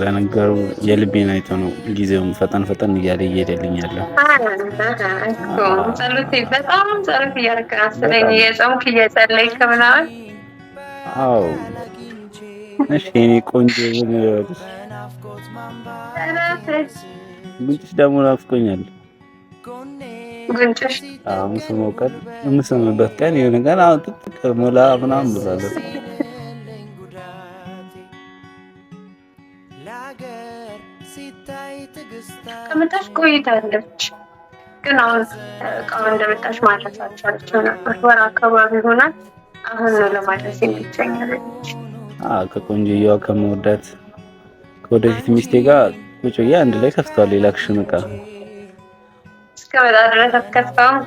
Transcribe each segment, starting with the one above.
ለነገሩ የልቤን አይቶ ነው ጊዜውም ፈጠን ፈጠን እያለ እየሄደልኝ ያለው። ጸሎት በጣም ጸሎት እያደረክ መሰለኝ በጣም የጾምክ እየጸለይክ ምናምን። አዎ እሺ የኔ ቆንጆ ጉንጭሽ ደግሞ ናፍቆኛል። ጉንጭሽ የምስምበት ቀን የሆነ ቀን አሁን ጥጥቅ ሞላ ምናምን ብላለሁ። ከመጣች ቆይታለች፣ ግን አሁን እቃው እንደመጣች ማድረስ አልቻለችም ነበር። ወር አካባቢ ሆናል። አሁን ነው ለማድረስ የሚቻኛለች። ከቆንጆዬዋ ከመወዳት ከወደፊት ሚስቴ ጋር ቁጭ ብዬ አንድ ላይ ከፍቷል የላክሽን እቃ እስከመጣ ድረስ አትከፍተውም?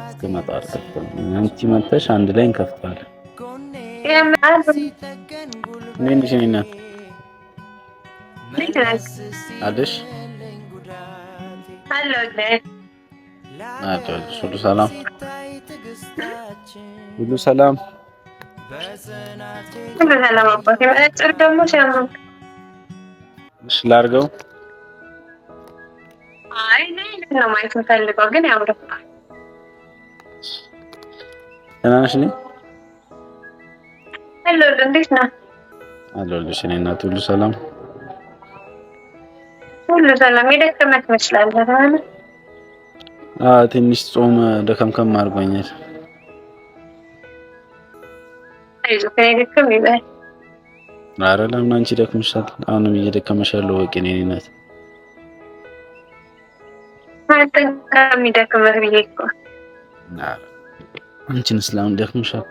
እስከመጣ አልከፍተውም። አንቺ መጥተሽ አንድ ላይ እንከፍተዋለን። እንዴት ነሽ? አለሽ ሁሉ ሰላም ሁሉ ሰላም ሁሉ ሰላም። አባቴ መነጽር ደግሞ ሲያምር እሺ ላድርገው። አይ ነው ማየት የምፈልገው ግን ያምርብሃል። ደህና ነሽ? ሄሎ እንዴት ነህ? አለሁልሽ እኔ እናት ሁሉ ሰላም ሁሉ ሰላም። የደከመህ ትመስላለህ አይደል? ትንሽ ጾም ደከምከም አድርጎኛል። አይዞህ ከኔ ደከም ይበል። ኧረ ለምን አንቺ ደክምሻል? አሁንም እየደከመሽ ያለው ወቂ ነኝ እናት። ከሚደክምህ ብዬ እኮ አንቺንስ ለምን ደክምሻል?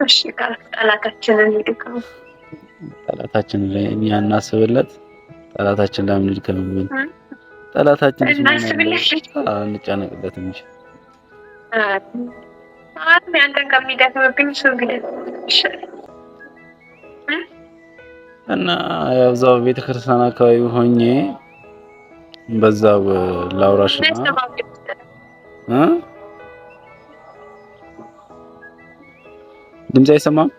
እሺ ጠላታችንን ይድከም። ጠላታችን ላይ እኛ እናስብለት። ጠላታችን ለምን ይድከምብን? ጠላታችን እናስብለት እንጨነቅለት እንጂ አንተ ከሚደክምብኝ እሱ ግን እና ያው እዛው ቤተክርስቲያን አካባቢ ሆኜ በዛው ላውራሽና ድምጽ አይሰማም?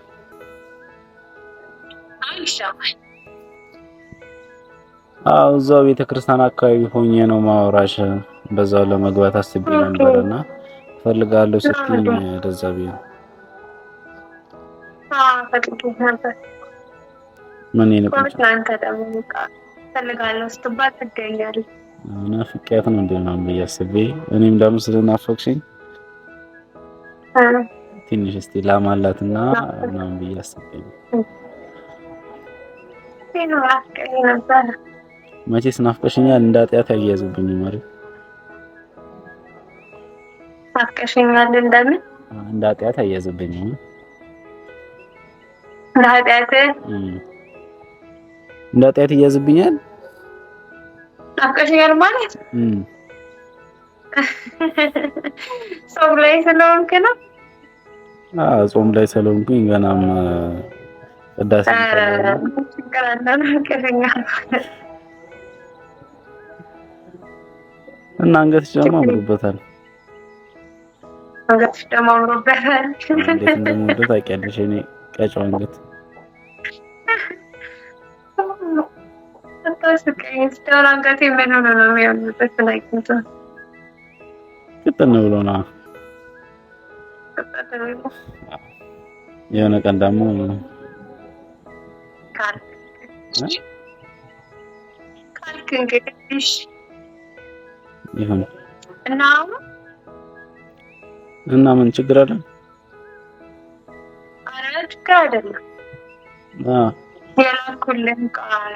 እዛው ቤተክርስቲያን አካባቢ ሆኜ ነው ማውራሽ። በዛው ለመግባት አስቤ ነበርና ፈልጋለሁ ስትይኝ ለዛ ቢሆን ነበር። ምን ይነቁም አንተ ደግሞ ፈልጋለሁ ስትባል ትገኛለህ። ናፍቄያት ነው እንደና በያስቤ እኔም ደግሞ ስለናፈቅሽኝ ትንሽ እስቲ ላማላትና ምናምን በያስቤ ነበር። መቼስ ናፍቀሽኛል እንዳጥያት ያያዙብኝ ማለት ናፍቀሽኛል እንደምን እንዳጥያት ያያዙብኝ እንዳጥያት ያያዙብኛል። ናፍቀሽኛል ማለት ጾም ላይ ስለሆንክ ነው። ጾም ላይ ስለሆንኩኝ ገናም ቅዳሴ እና አንገትሽ ደግሞ አምሮበታል። አንገትሽ ደግሞ አምሮበታል። እንዴት እንደምወደው ታውቂያለሽ። እኔ ቀጫው አንገት አንገቴ ምን ሆኖ ነው የሚያምርበት? ቅጥን ብሎ ነው። የሆነ ቀን ደግሞ ካልክ እንግዲህ ይሁን እና ምን ችግር አለ? ኧረ ችግር አይደለም። የላኩልህን ቃል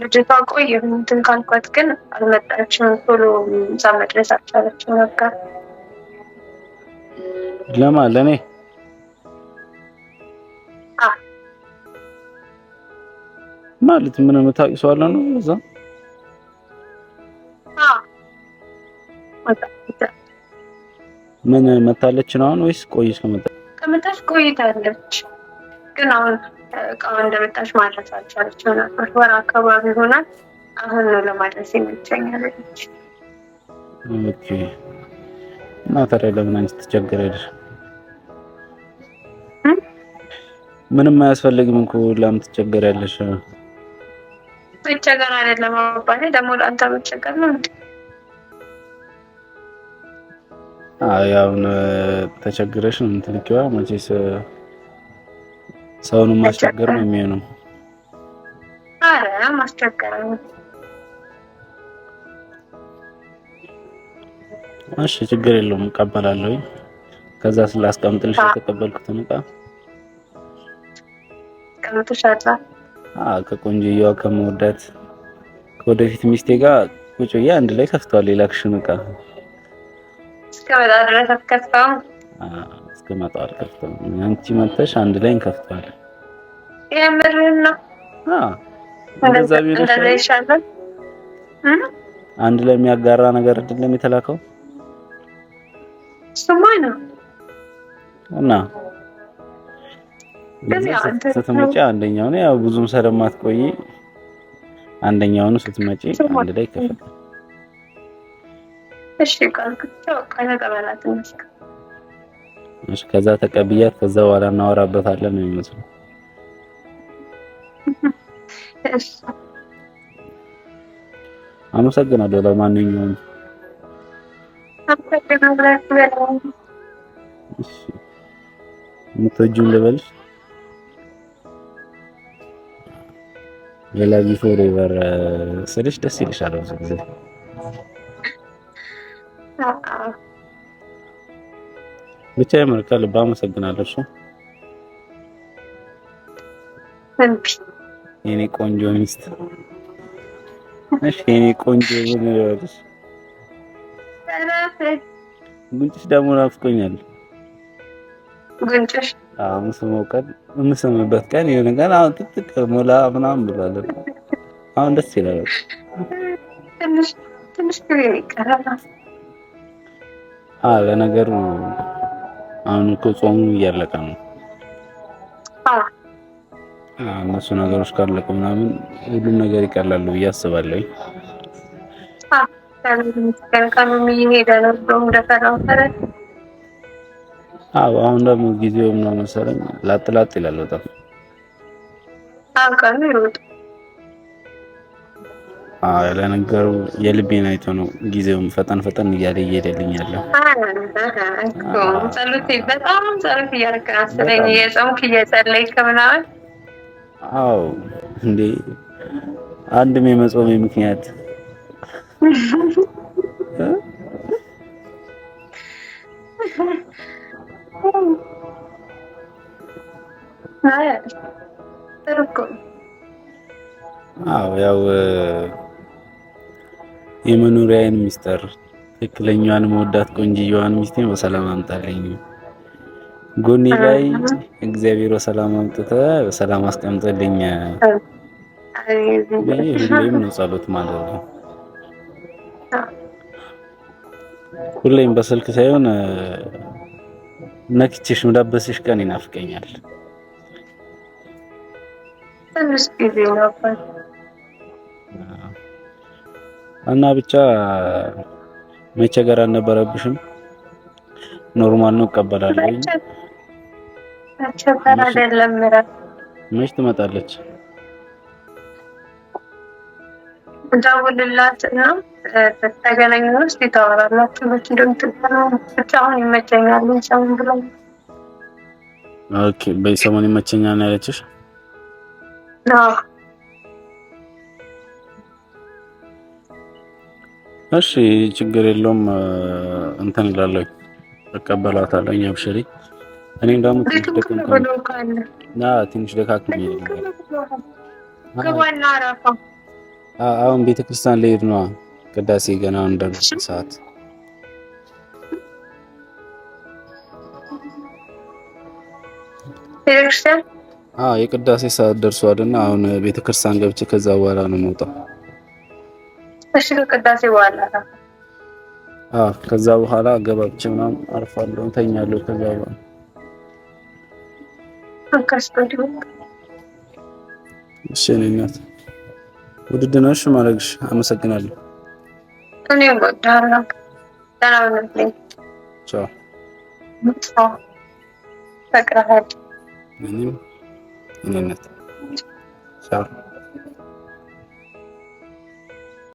ልጅቷ ቆየሁ እንትን ካልኳት ግን አልመጣችም። ቶሎ እዛ መድረስ አልቻለችም ነበር። ለማን? ለኔ? ማለት ምን የምታውቂው ሰው አለ ነው እዛ? ምን መታለች ነው አሁን ወይስ ቆይሽ? ከመጣች ቆይታለች፣ ግን አሁን እቃው እንደመጣች ማድረስ አልቻለችም ነበር። ወር አካባቢ ሆናል። አሁን ነው ለማድረስ የሚቻኛለች። ኦኬ። እና ታዲያ ለምን አንቺ ትቸገሪያለሽ? ምንም አያስፈልግም እኮ ለምን ትቸገሪያለሽ? መቸገር አይደለም አባቴ፣ ደግሞ ለአንተ መቸገር ነው እንዴ? ያው ተቸግረሽ ነው የምትልኪዋ። መቼስ ሰውንም ማስቸገር ነው የሚሆነው። አረ ማስቸገር ነው። እሺ ችግር የለውም እቀበላለሁ። ከዛ ስላስቀምጥልሽ የተቀበልኩትን ዕቃ ቀምጥሻለሁ። ከቆንጆዬዋ ከመወዳት ከወደፊት ሚስቴ ጋር ቁጭ ብዬ አንድ ላይ ከፍተዋል የላክሽን ዕቃ እስከመጣ ድረስ አትከፍተውም? እስከመጣ አልከፍተውም። አንቺ መጥተሽ አንድ ላይ እንከፍተዋለን። የምርህን ነው? እንደዛ ይሻላል። አንድ ላይ የሚያጋራ ነገር አይደለም የተላከው? እሱማ ነው። እና ስትመጪ አንደኛው ነው ያው ብዙም ስለማትቆይ አንደኛውን ስትመጪ አንድ ላይ ከፈተ። እሺ ካልኩት ቀበላት ነው። እሺ ከዛ ተቀብያት ከዛ በኋላ እናወራበታለን ነው የሚመስለው። እሺ አመሰግናለሁ። ለማንኛውም እሺ የምትወጂውን ልበልሽ? ሌላ ፎሬቨር ስልሽ ደስ ይልሻል ብዙ ጊዜ። ብቻ የምር ከልብ አመሰግናለሁ። የኔ ቆንጆ ሚስት እሺ የኔ ቆንጆ ምን ይወርሽ? ጉንጭሽ ደግሞ ናፍቆኛል። ጉንጭሽ የምስምበት ቀን የሆነ ቀን አሁን ጥጥቅ ሞላ ምናምን ብሏል። አሁን ደስ ይላል። ትንሽ ጊዜ ይቀራል። ለነገሩ አሁን እኮ ጾሙ እያለቀ ነው። እነሱ ነገሮች ካለቁ ምናምን ሁሉም ነገር ይቀላሉ ብዬ አስባለሁ። አሁን ደግሞ ጊዜው ነው መሰለኝ ላጥ ይላል በጣም። ለነገሩ የልቤን አይቶ ነው ጊዜውም ፈጠን እያለ እየሄደልኝ ያለው። በጣም ጸሎት እያደረክ መሰለኝ የጾምክ እየጸለይክ ምናምን። እንዴ አንድም የመጾሜ ምክንያት ያው የመኖሪያዬን ሚስጥር ትክክለኛዋን መወዳት ቆንጅዬዋን ሚስቴን በሰላም አምጣልኝ። ጎኔ ላይ እግዚአብሔር በሰላም አምጥተህ በሰላም አስቀምጥልኝ። ሁሌም ነው ጸሎት ማለት ነው። ሁሌም በስልክ ሳይሆን ነክቼሽ ምዳበስሽ ቀን ይናፍቀኛል። ትንሽ ጊዜ ነበር እና ብቻ መቸገር አልነበረብሽም። ኖርማል ነው እቀበላለሁ። መቸገር አይደለም። መች ትመጣለች? ደውልላት እና ተገናኙ ውስጥ ታወራላችሁ። መች እንደምትገናኙ ብቻ አሁን ይመቸኛል ሰሞን ብለው። ኦኬ በሰሞን ይመቸኛል ነው ያለችሽ? እሺ ችግር የለውም። እንትን እላለሁ እቀበላታለሁ። አብሽሪ። እኔም ደግሞ ትንሽ ደካክም አሁን ቤተክርስቲያን ልሄድ ነው። ቅዳሴ ገና እንደርስ ሰዓት ቤተክርስቲያን የቅዳሴ ሰዓት ደርሷልና አሁን ቤተክርስቲያን ገብቼ ከዛ በኋላ ነው የምወጣው። እሺ ከቅዳሴ በኋላ ከዛ በኋላ ገብቼ ምናምን አርፋለሁ፣ ተኛለሁ። ከዛ በኋላ እሺ እናት ውድድ ነሽ ማለግሽ። አመሰግናለሁ። እኔም ወዳለሁ። ደህና ነኝ። ቻው። ፈቅረሃል። እኔም እኔነት ቻው